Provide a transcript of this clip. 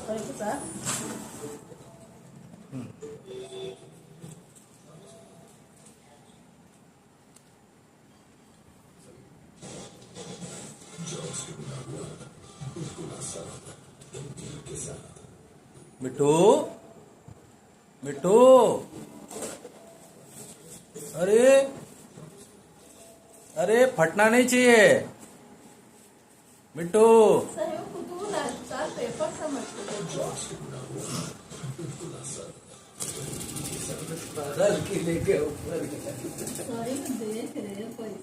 Sir मिट्टू मिट्टू अरे अरे फटना नहीं चाहिए मिट्टू। सर वो कुतूहल है सर पेपर समझ बदल के लेके ऊपर सॉरी देख रहे हैं कोई